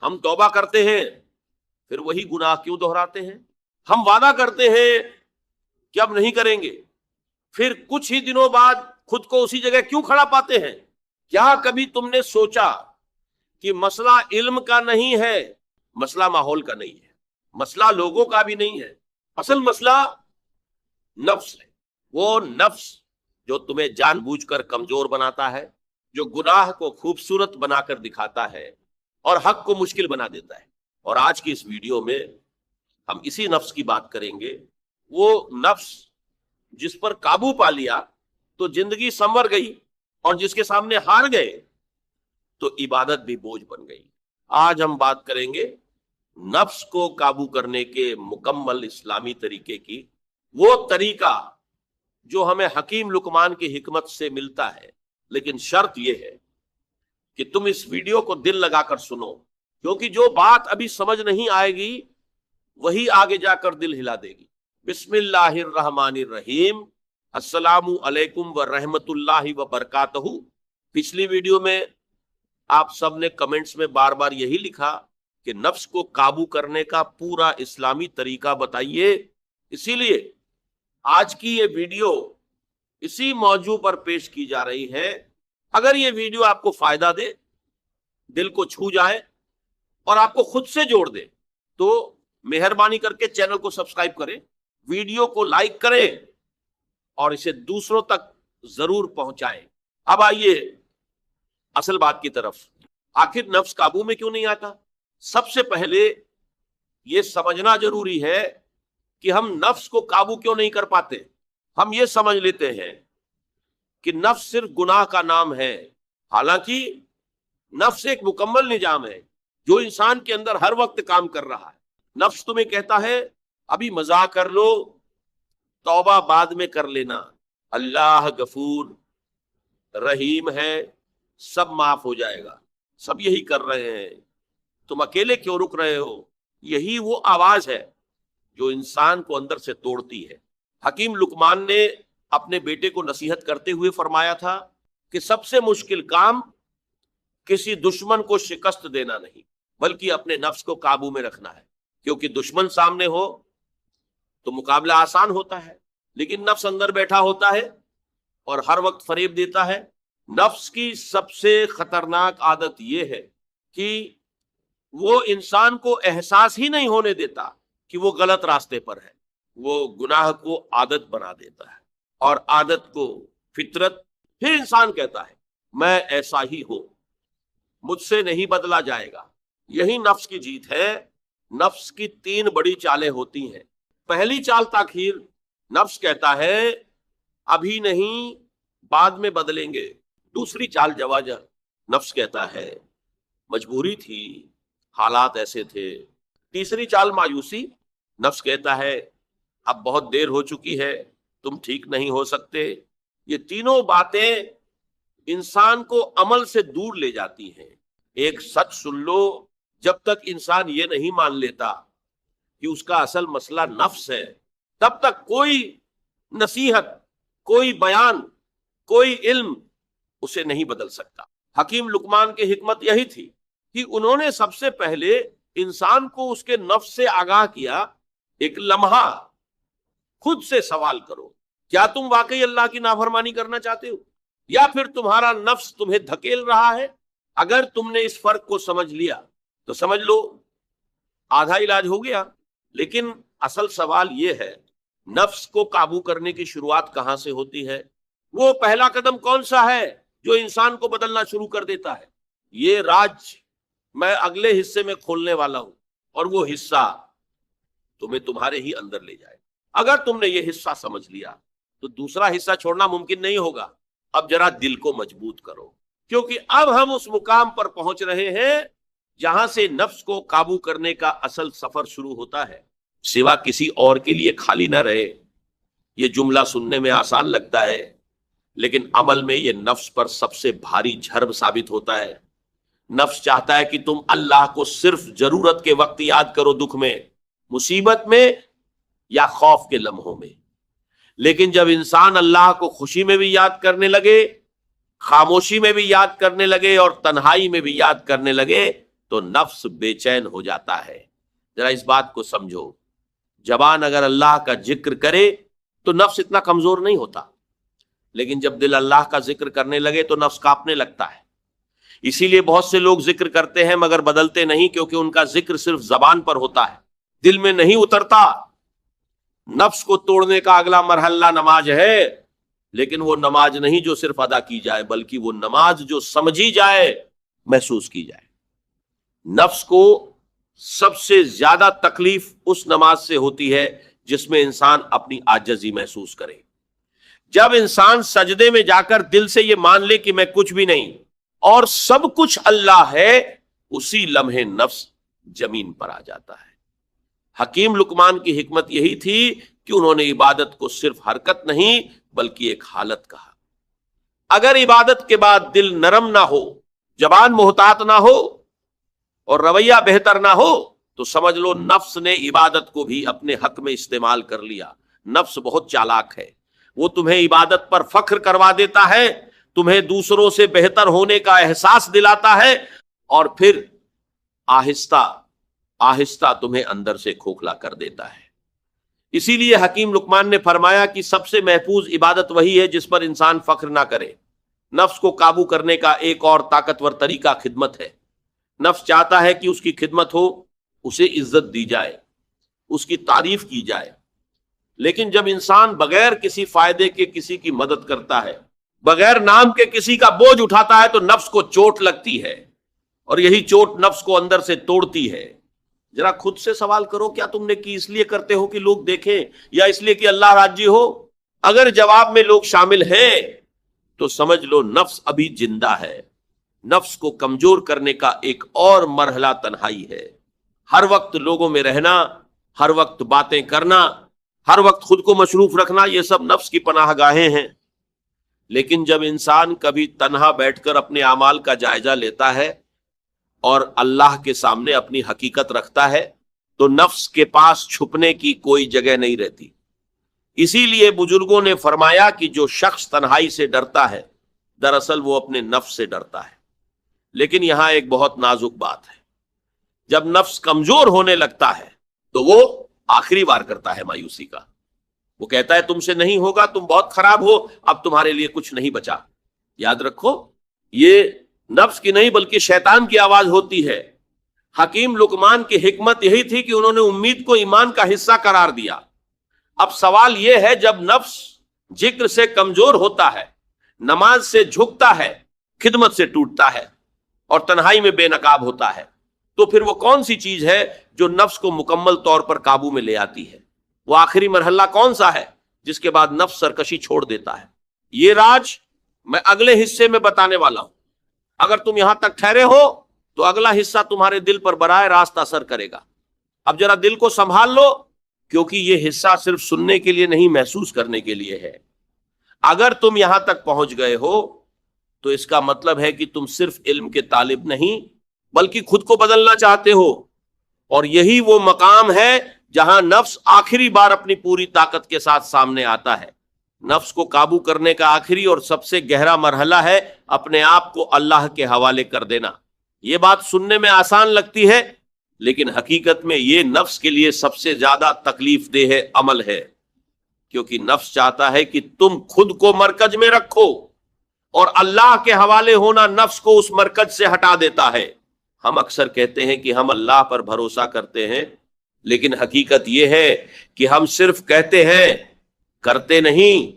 ہم توبہ کرتے ہیں پھر وہی گناہ کیوں دہراتے ہیں؟ ہم وعدہ کرتے ہیں کہ اب نہیں کریں گے، پھر کچھ ہی دنوں بعد خود کو اسی جگہ کیوں کھڑا پاتے ہیں؟ کیا کبھی تم نے سوچا کہ مسئلہ علم کا نہیں ہے، مسئلہ ماحول کا نہیں ہے، مسئلہ لوگوں کا بھی نہیں ہے، اصل مسئلہ نفس ہے۔ وہ نفس جو تمہیں جان بوجھ کر کمزور بناتا ہے، جو گناہ کو خوبصورت بنا کر دکھاتا ہے اور حق کو مشکل بنا دیتا ہے۔ اور آج کی اس ویڈیو میں ہم اسی نفس کی بات کریں گے، وہ نفس جس پر قابو پا لیا تو زندگی سنور گئی، اور جس کے سامنے ہار گئے تو عبادت بھی بوجھ بن گئی۔ آج ہم بات کریں گے نفس کو قابو کرنے کے مکمل اسلامی طریقے کی، وہ طریقہ جو ہمیں حکیم لقمان کی حکمت سے ملتا ہے، لیکن شرط یہ ہے کہ تم اس ویڈیو کو دل لگا کر سنو، کیونکہ جو بات ابھی سمجھ نہیں آئے گی وہی آگے جا کر دل ہلا دے گی۔ بسم اللہ الرحمن الرحیم۔ السلام علیکم ورحمۃ اللہ وبرکاتہ۔ پچھلی ویڈیو میں آپ سب نے کمنٹس میں بار بار یہی لکھا کہ نفس کو قابو کرنے کا پورا اسلامی طریقہ بتائیے، اسی لیے آج کی یہ ویڈیو اسی موضوع پر پیش کی جا رہی ہے۔ اگر یہ ویڈیو آپ کو فائدہ دے، دل کو چھو جائے اور آپ کو خود سے جوڑ دے تو مہربانی کر کے چینل کو سبسکرائب کریں، ویڈیو کو لائک کریں اور اسے دوسروں تک ضرور پہنچائیں۔ اب آئیے اصل بات کی طرف۔ آخر نفس قابو میں کیوں نہیں آتا؟ سب سے پہلے یہ سمجھنا ضروری ہے کہ ہم نفس کو قابو کیوں نہیں کر پاتے۔ ہم یہ سمجھ لیتے ہیں کہ نفس صرف گناہ کا نام ہے، حالانکہ نفس ایک مکمل نظام ہے جو انسان کے اندر ہر وقت کام کر رہا ہے۔ نفس تمہیں کہتا ہے ابھی مزاح کر لو، توبہ بعد میں کر لینا، اللہ غفور رحیم ہے، سب معاف ہو جائے گا، سب یہی کر رہے ہیں، تم اکیلے کیوں رک رہے ہو؟ یہی وہ آواز ہے جو انسان کو اندر سے توڑتی ہے۔ حکیم لقمان نے اپنے بیٹے کو نصیحت کرتے ہوئے فرمایا تھا کہ سب سے مشکل کام کسی دشمن کو شکست دینا نہیں، بلکہ اپنے نفس کو قابو میں رکھنا ہے، کیونکہ دشمن سامنے ہو تو مقابلہ آسان ہوتا ہے، لیکن نفس اندر بیٹھا ہوتا ہے اور ہر وقت فریب دیتا ہے۔ نفس کی سب سے خطرناک عادت یہ ہے کہ وہ انسان کو احساس ہی نہیں ہونے دیتا کہ وہ غلط راستے پر ہے۔ وہ گناہ کو عادت بنا دیتا ہے، اور عادت کو فطرت، پھر انسان کہتا ہے میں ایسا ہی ہوں، مجھ سے نہیں بدلا جائے گا۔ یہی نفس کی جیت ہے۔ نفس کی 3 بڑی چالیں ہوتی ہیں۔ پہلی چال تاخیر، نفس کہتا ہے ابھی نہیں، بعد میں بدلیں گے۔ دوسری چال جواجہ، نفس کہتا ہے مجبوری تھی، حالات ایسے تھے۔ تیسری چال مایوسی، نفس کہتا ہے اب بہت دیر ہو چکی ہے، تم ٹھیک نہیں ہو سکتے۔ یہ تینوں باتیں انسان کو عمل سے دور لے جاتی ہیں۔ ایک سچ سن لو، جب تک انسان یہ نہیں مان لیتا کہ اس کا اصل مسئلہ نفس ہے، تب تک کوئی نصیحت، کوئی بیان، کوئی علم اسے نہیں بدل سکتا۔ حکیم لقمان کی حکمت یہی تھی کہ انہوں نے سب سے پہلے انسان کو اس کے نفس سے آگاہ کیا۔ ایک لمحہ خود سے سوال کرو، کیا تم واقعی اللہ کی نافرمانی کرنا چاہتے ہو، یا پھر تمہارا نفس تمہیں دھکیل رہا ہے؟ اگر تم نے اس فرق کو سمجھ لیا تو سمجھ لو آدھا علاج ہو گیا۔ لیکن اصل سوال یہ ہے، نفس کو قابو کرنے کی شروعات کہاں سے ہوتی ہے؟ وہ پہلا قدم کون سا ہے جو انسان کو بدلنا شروع کر دیتا ہے؟ یہ راج میں اگلے حصے میں کھولنے والا ہوں، اور وہ حصہ تمہیں تمہارے ہی اندر لے جائے۔ اگر تم نے یہ حصہ سمجھ لیا تو دوسرا حصہ چھوڑنا ممکن نہیں ہوگا۔ اب ذرا دل کو مضبوط کرو، کیونکہ اب ہم اس مقام پر پہنچ رہے ہیں جہاں سے نفس کو قابو کرنے کا اصل سفر شروع ہوتا ہے۔ سوا کسی اور کے لیے خالی نہ رہے۔ یہ جملہ سننے میں آسان لگتا ہے، لیکن عمل میں یہ نفس پر سب سے بھاری جھرب ثابت ہوتا ہے۔ نفس چاہتا ہے کہ تم اللہ کو صرف ضرورت کے وقت یاد کرو، دکھ میں، مصیبت میں یا خوف کے لمحوں میں۔ لیکن جب انسان اللہ کو خوشی میں بھی یاد کرنے لگے، خاموشی میں بھی یاد کرنے لگے اور تنہائی میں بھی یاد کرنے لگے، تو نفس بے چین ہو جاتا ہے۔ ذرا اس بات کو سمجھو، زبان اگر اللہ کا ذکر کرے تو نفس اتنا کمزور نہیں ہوتا، لیکن جب دل اللہ کا ذکر کرنے لگے تو نفس کانپنے لگتا ہے۔ اسی لیے بہت سے لوگ ذکر کرتے ہیں مگر بدلتے نہیں، کیونکہ ان کا ذکر صرف زبان پر ہوتا ہے، دل میں نہیں اترتا۔ نفس کو توڑنے کا اگلا مرحلہ نماز ہے، لیکن وہ نماز نہیں جو صرف ادا کی جائے، بلکہ وہ نماز جو سمجھی جائے، محسوس کی جائے۔ نفس کو سب سے زیادہ تکلیف اس نماز سے ہوتی ہے جس میں انسان اپنی عاجزی محسوس کرے۔ جب انسان سجدے میں جا کر دل سے یہ مان لے کہ میں کچھ بھی نہیں اور سب کچھ اللہ ہے، اسی لمحے نفس زمین پر آ جاتا ہے۔ حکیم لقمان کی حکمت یہی تھی کہ انہوں نے عبادت کو صرف حرکت نہیں بلکہ ایک حالت کہا۔ اگر عبادت کے بعد دل نرم نہ ہو، زبان محتاط نہ ہو اور رویہ بہتر نہ ہو تو سمجھ لو نفس نے عبادت کو بھی اپنے حق میں استعمال کر لیا۔ نفس بہت چالاک ہے، وہ تمہیں عبادت پر فخر کروا دیتا ہے، تمہیں دوسروں سے بہتر ہونے کا احساس دلاتا ہے، اور پھر آہستہ آہستہ تمہیں اندر سے کھوکھلا کر دیتا ہے۔ اسی لیے حکیم لقمان نے فرمایا کہ سب سے محفوظ عبادت وہی ہے جس پر انسان فخر نہ کرے۔ نفس کو قابو کرنے کا ایک اور طاقتور طریقہ خدمت ہے۔ نفس چاہتا ہے کہ اس کی خدمت ہو، اسے عزت دی جائے، اس کی تعریف کی جائے، لیکن جب انسان بغیر کسی فائدے کے کسی کی مدد کرتا ہے، بغیر نام کے کسی کا بوجھ اٹھاتا ہے تو نفس کو چوٹ لگتی ہے، اور یہی چوٹ نفس کو اندر سے توڑتی ہے۔ ذرا خود سے سوال کرو، کیا تم نے کی اس لیے کرتے ہو کہ لوگ دیکھیں یا اس لیے کہ اللہ راضی ہو؟ اگر جواب میں لوگ شامل ہیں تو سمجھ لو نفس ابھی زندہ ہے۔ نفس کو کمزور کرنے کا ایک اور مرحلہ تنہائی ہے۔ ہر وقت لوگوں میں رہنا، ہر وقت باتیں کرنا، ہر وقت خود کو مصروف رکھنا، یہ سب نفس کی پناہ گاہیں ہیں۔ لیکن جب انسان کبھی تنہا بیٹھ کر اپنے اعمال کا جائزہ لیتا ہے اور اللہ کے سامنے اپنی حقیقت رکھتا ہے تو نفس کے پاس چھپنے کی کوئی جگہ نہیں رہتی۔ اسی لیے بزرگوں نے فرمایا کہ جو شخص تنہائی سے ڈرتا ہے دراصل وہ اپنے نفس سے ڈرتا ہے۔ لیکن یہاں ایک بہت نازک بات ہے، جب نفس کمزور ہونے لگتا ہے تو وہ آخری وار کرتا ہے مایوسی کا۔ وہ کہتا ہے تم سے نہیں ہوگا، تم بہت خراب ہو، اب تمہارے لیے کچھ نہیں بچا۔ یاد رکھو، یہ نفس کی نہیں بلکہ شیطان کی آواز ہوتی ہے۔ حکیم لقمان کی حکمت یہی تھی کہ انہوں نے امید کو ایمان کا حصہ قرار دیا۔ اب سوال یہ ہے، جب نفس ذکر سے کمزور ہوتا ہے، نماز سے جھکتا ہے، خدمت سے ٹوٹتا ہے اور تنہائی میں بے نقاب ہوتا ہے، تو پھر وہ کون سی چیز ہے جو نفس کو مکمل طور پر قابو میں لے آتی ہے؟ وہ آخری مرحلہ کون سا ہے جس کے بعد نفس سرکشی چھوڑ دیتا ہے؟ یہ راز میں اگلے حصے میں بتانے والا ہوں۔ اگر تم یہاں تک ٹھہرے ہو تو اگلا حصہ تمہارے دل پر براہ راست اثر کرے گا۔ اب ذرا دل کو سنبھال لو، کیونکہ یہ حصہ صرف سننے کے لیے نہیں، محسوس کرنے کے لیے ہے۔ اگر تم یہاں تک پہنچ گئے ہو تو اس کا مطلب ہے کہ تم صرف علم کے طالب نہیں بلکہ خود کو بدلنا چاہتے ہو، اور یہی وہ مقام ہے جہاں نفس آخری بار اپنی پوری طاقت کے ساتھ سامنے آتا ہے۔ نفس کو قابو کرنے کا آخری اور سب سے گہرا مرحلہ ہے اپنے آپ کو اللہ کے حوالے کر دینا۔ یہ بات سننے میں آسان لگتی ہے، لیکن حقیقت میں یہ نفس کے لیے سب سے زیادہ تکلیف دہ عمل ہے، کیونکہ نفس چاہتا ہے کہ تم خود کو مرکز میں رکھو، اور اللہ کے حوالے ہونا نفس کو اس مرکز سے ہٹا دیتا ہے۔ ہم اکثر کہتے ہیں کہ ہم اللہ پر بھروسہ کرتے ہیں، لیکن حقیقت یہ ہے کہ ہم صرف کہتے ہیں، کرتے نہیں۔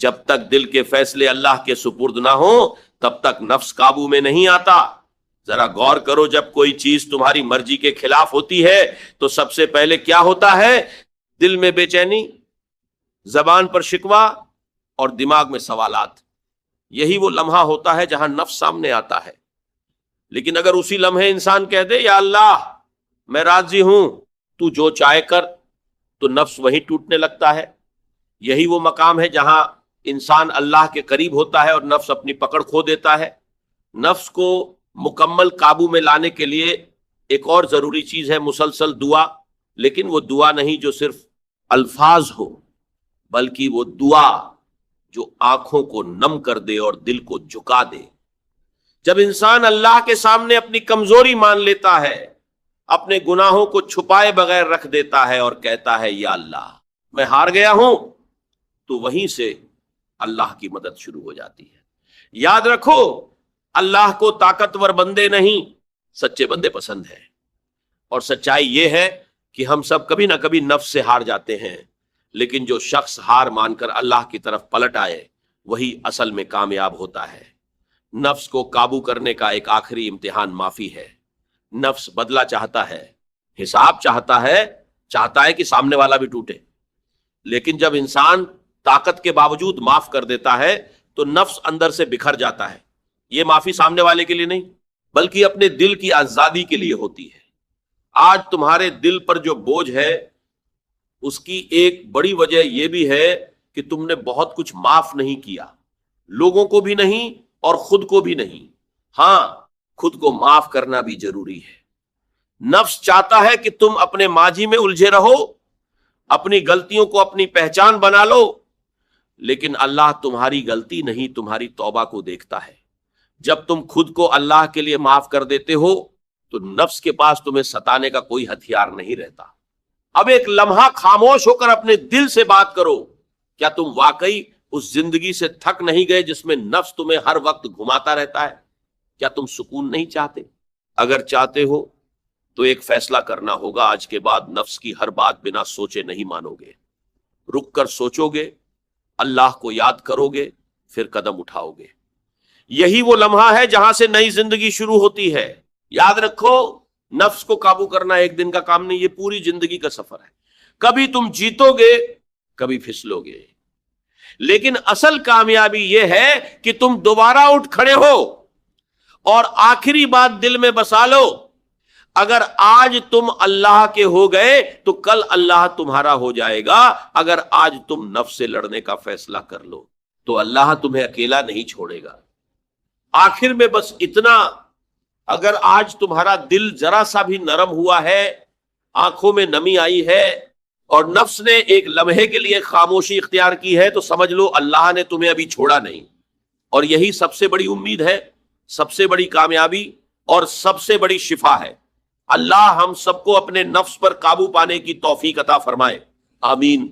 جب تک دل کے فیصلے اللہ کے سپرد نہ ہوں تب تک نفس قابو میں نہیں آتا۔ ذرا غور کرو، جب کوئی چیز تمہاری مرضی کے خلاف ہوتی ہے تو سب سے پہلے کیا ہوتا ہے؟ دل میں بے چینی، زبان پر شکوہ اور دماغ میں سوالات۔ یہی وہ لمحہ ہوتا ہے جہاں نفس سامنے آتا ہے۔ لیکن اگر اسی لمحے انسان کہہ دے یا اللہ میں راضی ہوں، تو جو چاہے کر، تو نفس وہیں ٹوٹنے لگتا ہے۔ یہی وہ مقام ہے جہاں انسان اللہ کے قریب ہوتا ہے اور نفس اپنی پکڑ کھو دیتا ہے۔ نفس کو مکمل قابو میں لانے کے لیے ایک اور ضروری چیز ہے مسلسل دعا، لیکن وہ دعا نہیں جو صرف الفاظ ہو، بلکہ وہ دعا جو آنکھوں کو نم کر دے اور دل کو جھکا دے۔ جب انسان اللہ کے سامنے اپنی کمزوری مان لیتا ہے، اپنے گناہوں کو چھپائے بغیر رکھ دیتا ہے اور کہتا ہے یا اللہ میں ہار گیا ہوں، تو وہیں سے اللہ کی مدد شروع ہو جاتی ہے۔ یاد رکھو، اللہ کو طاقتور بندے نہیں، سچے بندے پسند ہیں۔ اور سچائی یہ ہے کہ ہم سب کبھی نہ کبھی نفس سے ہار جاتے ہیں، لیکن جو شخص ہار مان کر اللہ کی طرف پلٹ آئے وہی اصل میں کامیاب ہوتا ہے۔ نفس کو قابو کرنے کا ایک آخری امتحان معافی ہے۔ نفس بدلہ چاہتا ہے، حساب چاہتا ہے کہ سامنے والا بھی ٹوٹے، لیکن جب انسان طاقت کے باوجود معاف کر دیتا ہے تو نفس اندر سے بکھر جاتا ہے۔ یہ معافی سامنے والے کے لیے نہیں بلکہ اپنے دل کی آزادی کے لیے ہوتی ہے۔ آج تمہارے دل پر جو بوجھ ہے اس کی ایک بڑی وجہ یہ بھی ہے کہ تم نے بہت کچھ معاف نہیں کیا، لوگوں کو بھی نہیں اور خود کو بھی نہیں۔ ہاں، خود کو معاف کرنا بھی ضروری ہے۔ نفس چاہتا ہے کہ تم اپنے ماضی میں الجھے رہو، اپنی غلطیوں کو اپنی پہچان بنا لو، لیکن اللہ تمہاری غلطی نہیں، تمہاری توبہ کو دیکھتا ہے۔ جب تم خود کو اللہ کے لیے معاف کر دیتے ہو تو نفس کے پاس تمہیں ستانے کا کوئی ہتھیار نہیں رہتا۔ اب ایک لمحہ خاموش ہو کر اپنے دل سے بات کرو، کیا تم واقعی اس زندگی سے تھک نہیں گئے جس میں نفس تمہیں ہر وقت گھماتا رہتا ہے؟ کیا تم سکون نہیں چاہتے؟ اگر چاہتے ہو تو ایک فیصلہ کرنا ہوگا، آج کے بعد نفس کی ہر بات بنا سوچے نہیں مانو گے، رک کر سوچو گے، اللہ کو یاد کرو گے، پھر قدم اٹھاؤ گے۔ یہی وہ لمحہ ہے جہاں سے نئی زندگی شروع ہوتی ہے۔ یاد رکھو، نفس کو قابو کرنا ایک دن کا کام نہیں، یہ پوری زندگی کا سفر ہے۔ کبھی تم جیتو گے، کبھی پھسلو گے، لیکن اصل کامیابی یہ ہے کہ تم دوبارہ اٹھ کھڑے ہو۔ اور آخری بات دل میں بسا لو، اگر آج تم اللہ کے ہو گئے تو کل اللہ تمہارا ہو جائے گا۔ اگر آج تم نفس سے لڑنے کا فیصلہ کر لو تو اللہ تمہیں اکیلا نہیں چھوڑے گا۔ آخر میں بس اتنا، اگر آج تمہارا دل ذرا سا بھی نرم ہوا ہے، آنکھوں میں نمی آئی ہے اور نفس نے ایک لمحے کے لیے خاموشی اختیار کی ہے، تو سمجھ لو اللہ نے تمہیں ابھی چھوڑا نہیں۔ اور یہی سب سے بڑی امید ہے، سب سے بڑی کامیابی اور سب سے بڑی شفا ہے۔ اللہ ہم سب کو اپنے نفس پر قابو پانے کی توفیق عطا فرمائے، آمین۔